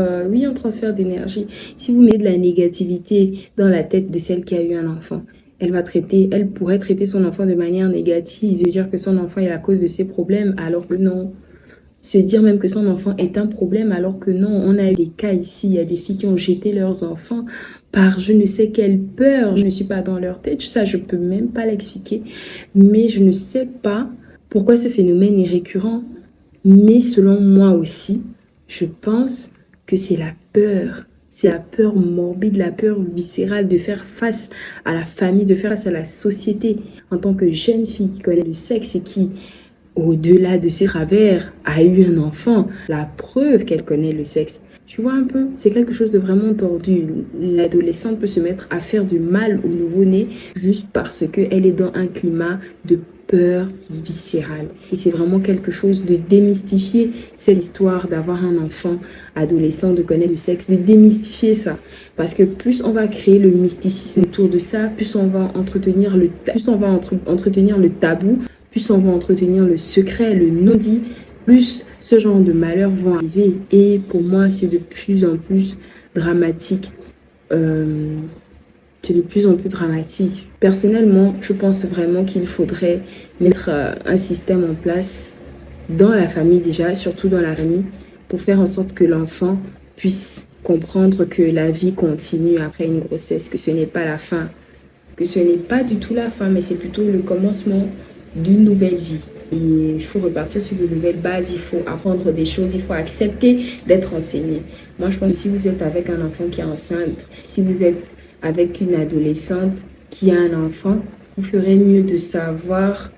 d'énergie. Si vous mettez de la négativité dans la tête de celle qui a eu un enfant, elle pourrait traiter son enfant de manière négative, de dire que son enfant est la cause de ses problèmes, alors que non. Se dire même que son enfant est un problème, alors que non. On a eu des cas ici, il y a des filles qui ont jeté leurs enfants par je ne sais quelle peur. Je ne suis pas dans leur tête, ça je peux même pas l'expliquer, mais je ne sais pas pourquoi ce phénomène est récurrent. Mais selon moi aussi, je pense que c'est la peur. C'est la peur morbide, la peur viscérale de faire face à la famille, de faire face à la société en tant que jeune fille qui connaît le sexe et qui, au-delà de ses travers, a eu un enfant. La preuve qu'elle connaît le sexe. Tu vois un peu, c'est quelque chose de vraiment tordu. L'adolescente peut se mettre à faire du mal au nouveau-né juste parce qu'elle est dans un climat de peur viscérale. Et c'est vraiment quelque chose de démystifier cette histoire d'avoir un enfant adolescent, de connaître le sexe, de démystifier ça. Parce que plus on va créer le mysticisme autour de ça, plus on va entretenir le tabou, plus on va entretenir le secret, le non-dit, plus ce genre de malheurs vont arriver. Et pour moi, c'est de plus en plus dramatique. C'est de plus en plus dramatique. Personnellement, je pense vraiment qu'il faudrait mettre un système en place dans la famille déjà, surtout dans la famille, pour faire en sorte que l'enfant puisse comprendre que la vie continue après une grossesse, que ce n'est pas la fin, que ce n'est pas du tout la fin, mais c'est plutôt le commencement d'une nouvelle vie. Et il faut repartir sur de nouvelles bases, il faut apprendre des choses, il faut accepter d'être enseigné. Moi, je pense que si vous êtes avec un enfant qui est enceinte, si vous êtes avec une adolescente qui a un enfant, vous ferez mieux de savoir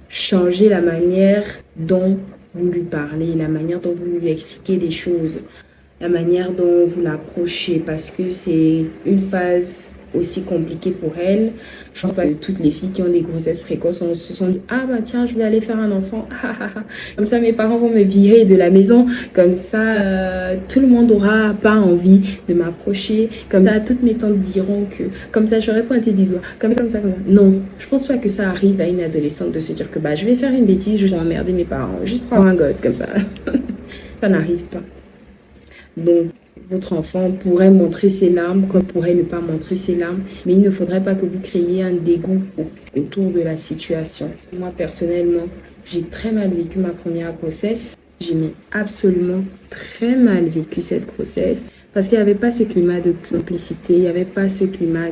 changer la manière dont vous lui parlez, la manière dont vous lui expliquez les choses, la manière dont vous l'approchez, parce que c'est une phase aussi compliquée pour elle. Je pense pas que toutes les filles qui ont des grossesses précoces se sont dit ah bah tiens, je vais aller faire un enfant, comme ça mes parents vont me virer de la maison, comme ça tout le monde aura pas envie de m'approcher, comme ça toutes mes tantes diront que, comme ça j'aurais pointé du doigt, comme ça. Non, je pense pas que ça arrive à une adolescente de se dire que bah je vais faire une bêtise, je vais emmerder mes parents juste pour avoir un gosse comme ça. Ça n'arrive pas. Donc votre enfant pourrait montrer ses larmes comme pourrait ne pas montrer ses larmes, mais il ne faudrait pas que vous créiez un dégoût autour de la situation. Moi, personnellement, j'ai très mal vécu ma première grossesse. J'ai absolument très mal vécu cette grossesse parce qu'il n'y avait pas ce climat de complicité, il n'y avait pas ce climat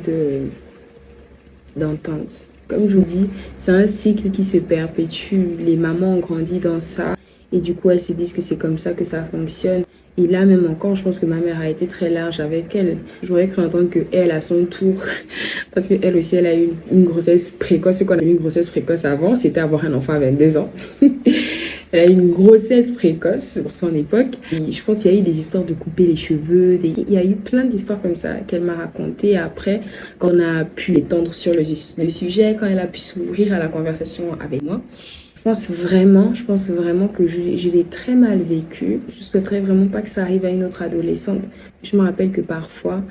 d'entente. Comme je vous dis, c'est un cycle qui se perpétue. Les mamans ont grandi dans ça et du coup, elles se disent que c'est comme ça que ça fonctionne. Et là, même encore, je pense que ma mère a été très large avec elle. J'aurais cru entendre qu'elle, à son tour, parce qu'elle aussi, elle a eu une grossesse précoce. Ce qu'on a eu une grossesse précoce avant, c'était avoir un enfant à 22 ans. Elle a eu une grossesse précoce pour son époque. Et je pense qu'il y a eu des histoires de couper les cheveux. Il y a eu plein d'histoires comme ça qu'elle m'a racontées. Après, quand on a pu étendre sur le sujet, quand elle a pu s'ouvrir à la conversation avec moi, je pense vraiment que je l'ai très mal vécu. Je souhaiterais vraiment pas que ça arrive à une autre adolescente. Je me rappelle que parfois,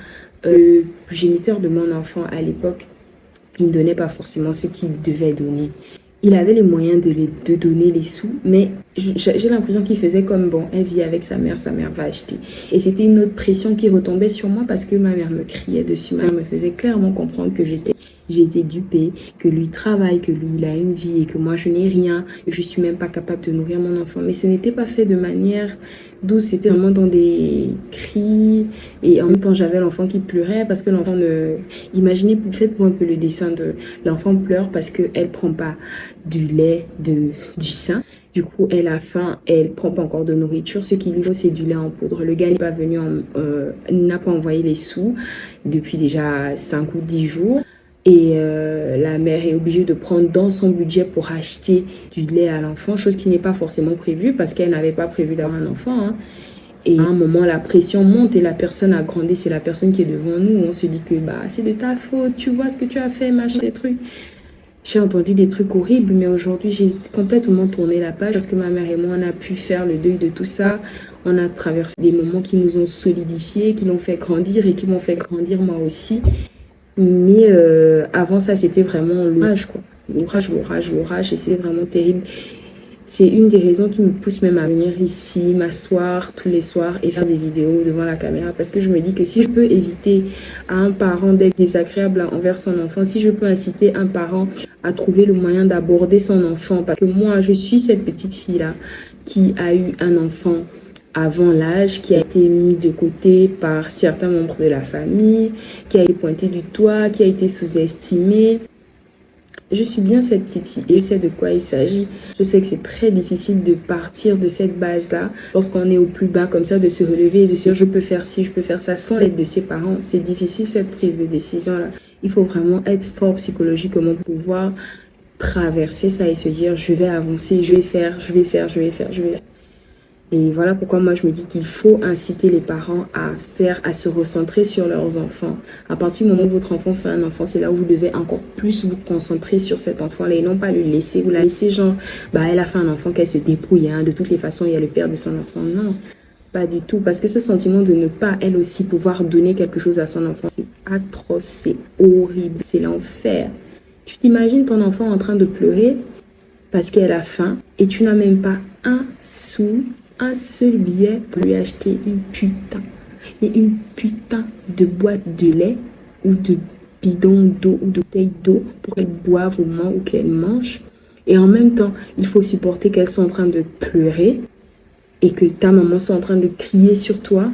le géniteur de mon enfant à l'époque, il ne donnait pas forcément ce qu'il devait donner. Il avait les moyens de donner les sous, mais j'ai l'impression qu'il faisait comme bon, elle vit avec sa mère va acheter. Et c'était une autre pression qui retombait sur moi parce que ma mère me criait dessus. Ma mère me faisait clairement comprendre que j'étais dupée, que lui travaille, que lui il a une vie et que moi je n'ai rien, que je suis même pas capable de nourrir mon enfant. Mais ce n'était pas fait de manière douce, c'était vraiment dans des cris et en même temps j'avais l'enfant qui pleurait parce que l'enfant ne... Imaginez, faites-vous un peu le dessin de l'enfant pleure parce qu'elle prend pas du lait du sein. Du coup, elle a faim, elle prend pas encore de nourriture. Ce qu'il lui faut, c'est du lait en poudre. Le gars n'est pas venu, n'a pas envoyé les sous depuis déjà 5 ou 10 jours. Et la mère est obligée de prendre dans son budget pour acheter du lait à l'enfant, chose qui n'est pas forcément prévue parce qu'elle n'avait pas prévu d'avoir un enfant. Hein. Et à un moment, la pression monte et la personne a grandi. C'est la personne qui est devant nous. On se dit que c'est de ta faute. Tu vois ce que tu as fait, machin, des trucs. J'ai entendu des trucs horribles, mais aujourd'hui, j'ai complètement tourné la page parce que ma mère et moi, on a pu faire le deuil de tout ça. On a traversé des moments qui nous ont solidifiés, qui l'ont fait grandir et qui m'ont fait grandir moi aussi. Mais avant ça, c'était vraiment l'orage, quoi. L'orage, et c'est vraiment terrible. C'est une des raisons qui me pousse même à venir ici, m'asseoir tous les soirs et faire des vidéos devant la caméra. Parce que je me dis que si je peux éviter à un parent d'être désagréable envers son enfant, si je peux inciter un parent à trouver le moyen d'aborder son enfant. Parce que moi, je suis cette petite fille-là qui a eu un enfant avant l'âge, qui a été mis de côté par certains membres de la famille, qui a été pointé du doigt, qui a été sous-estimé. Je suis bien cette petite fille et je sais de quoi il s'agit. Je sais que c'est très difficile de partir de cette base-là lorsqu'on est au plus bas comme ça, de se relever et de se dire je peux faire ci, je peux faire ça sans l'aide de ses parents. C'est difficile cette prise de décision-là. Il faut vraiment être fort psychologiquement pour pouvoir traverser ça et se dire je vais avancer, je vais faire. Et voilà pourquoi moi je me dis qu'il faut inciter les parents à se recentrer sur leurs enfants. À partir du moment où votre enfant fait un enfant, c'est là où vous devez encore plus vous concentrer sur cet enfant-là et non pas le laisser. Vous la laissez genre, elle a fait un enfant, qu'elle se débrouille. De toutes les façons, il y a le père de son enfant. Non, pas du tout. Parce que ce sentiment de ne pas, elle aussi, pouvoir donner quelque chose à son enfant, c'est atroce, c'est horrible, c'est l'enfer. Tu t'imagines ton enfant en train de pleurer parce qu'elle a faim et tu n'as même pas un seul billet pour lui acheter une putain de boîte de lait ou de bidon d'eau ou de bouteille d'eau pour qu'elle boive au moment où qu'elle mange. Et en même temps, il faut supporter qu'elles sont en train de pleurer et que ta maman soit en train de crier sur toi.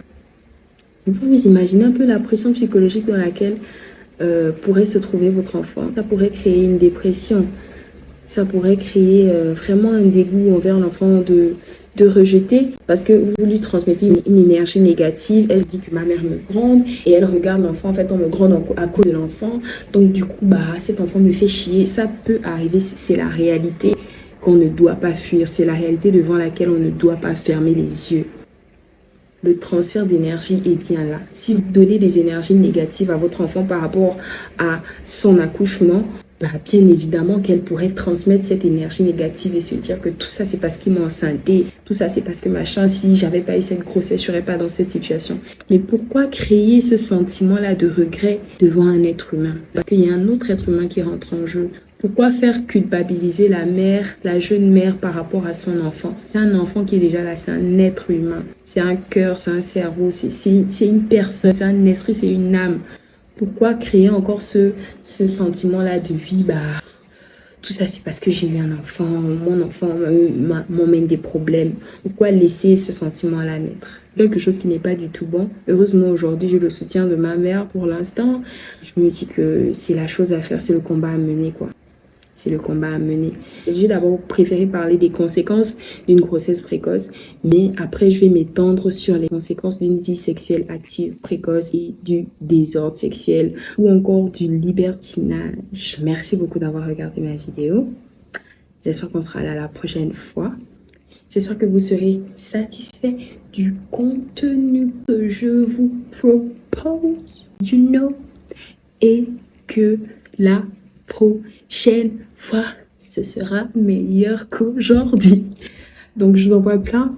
Vous imaginez un peu la pression psychologique dans laquelle pourrait se trouver votre enfant. Ça pourrait créer une dépression. Ça pourrait créer vraiment un dégoût envers l'enfant de rejeter parce que vous lui transmettez une énergie négative. Elle se dit que ma mère me gronde et elle regarde l'enfant. En fait, on me gronde à cause de l'enfant. Donc, du coup, cet enfant me fait chier. Ça peut arriver. C'est la réalité qu'on ne doit pas fuir. C'est la réalité devant laquelle on ne doit pas fermer les yeux. Le transfert d'énergie est bien là. Si vous donnez des énergies négatives à votre enfant par rapport à son accouchement, bien évidemment qu'elle pourrait transmettre cette énergie négative et se dire que tout ça c'est parce qu'il m'a enceinté, tout ça c'est parce que machin, si j'avais pas eu cette grossesse, je serais pas dans cette situation. Mais pourquoi créer ce sentiment-là de regret devant un être humain? Parce qu'il y a un autre être humain qui rentre en jeu. Pourquoi faire culpabiliser la mère, la jeune mère par rapport à son enfant? C'est un enfant qui est déjà là, c'est un être humain. C'est un cœur, c'est un cerveau, c'est une personne, c'est un esprit, c'est une âme. Pourquoi créer encore ce sentiment-là de oui, tout ça c'est parce que j'ai eu un enfant, mon enfant m'emmène des problèmes. Pourquoi laisser ce sentiment-là naître? Quelque chose qui n'est pas du tout bon. Heureusement aujourd'hui j'ai le soutien de ma mère pour l'instant. Je me dis que c'est la chose à faire, c'est le combat à mener quoi. C'est le combat à mener. J'ai d'abord préféré parler des conséquences d'une grossesse précoce, mais après je vais m'étendre sur les conséquences d'une vie sexuelle active précoce et du désordre sexuel ou encore du libertinage. Merci beaucoup d'avoir regardé ma vidéo. J'espère qu'on sera là la prochaine fois. J'espère que vous serez satisfait du contenu que je vous propose, et que la prochaine fois, ce sera meilleur qu'aujourd'hui. Donc, je vous envoie plein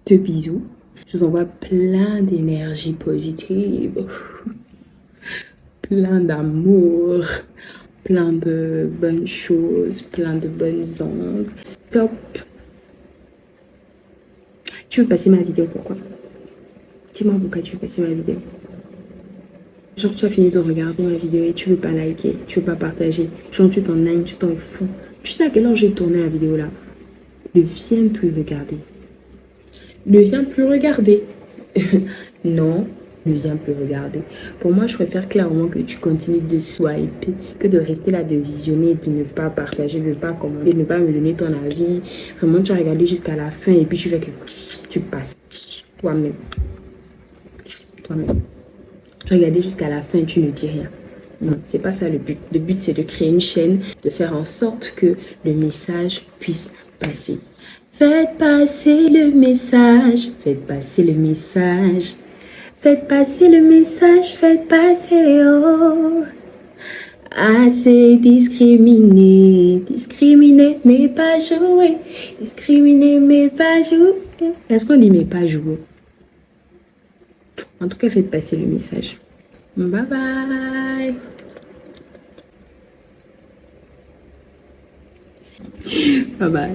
de bisous. Je vous envoie plein d'énergie positive, plein d'amour, plein de bonnes choses, plein de bonnes ondes. Stop. Tu veux passer ma vidéo, pourquoi? Dis-moi pourquoi tu veux passer ma vidéo. Genre, tu as fini de regarder ma vidéo et tu veux pas liker, tu veux pas partager. Genre, tu t'en ailles, tu t'en fous. Tu sais à quelle heure j'ai tourné la vidéo là? Ne viens plus regarder. Ne viens plus regarder. Non, ne viens plus regarder. Pour moi, je préfère clairement que tu continues de swiper que de rester là, de visionner, de ne pas partager, de ne pas commenter, de ne pas me donner ton avis. Vraiment, tu as regardé jusqu'à la fin et puis tu fais que tu passes toi-même. Tu regardais jusqu'à la fin, tu ne dis rien. Non, c'est pas ça le but. Le but, c'est de créer une chaîne, de faire en sorte que le message puisse passer. Faites passer le message, faites passer le message. Faites passer le message, faites passer, oh. Assez discriminé, discriminé, mais pas joué. Discriminé, mais pas joué. Est-ce qu'on dit mais pas joué? En tout cas, faites passer le message. Bye bye. Bye bye.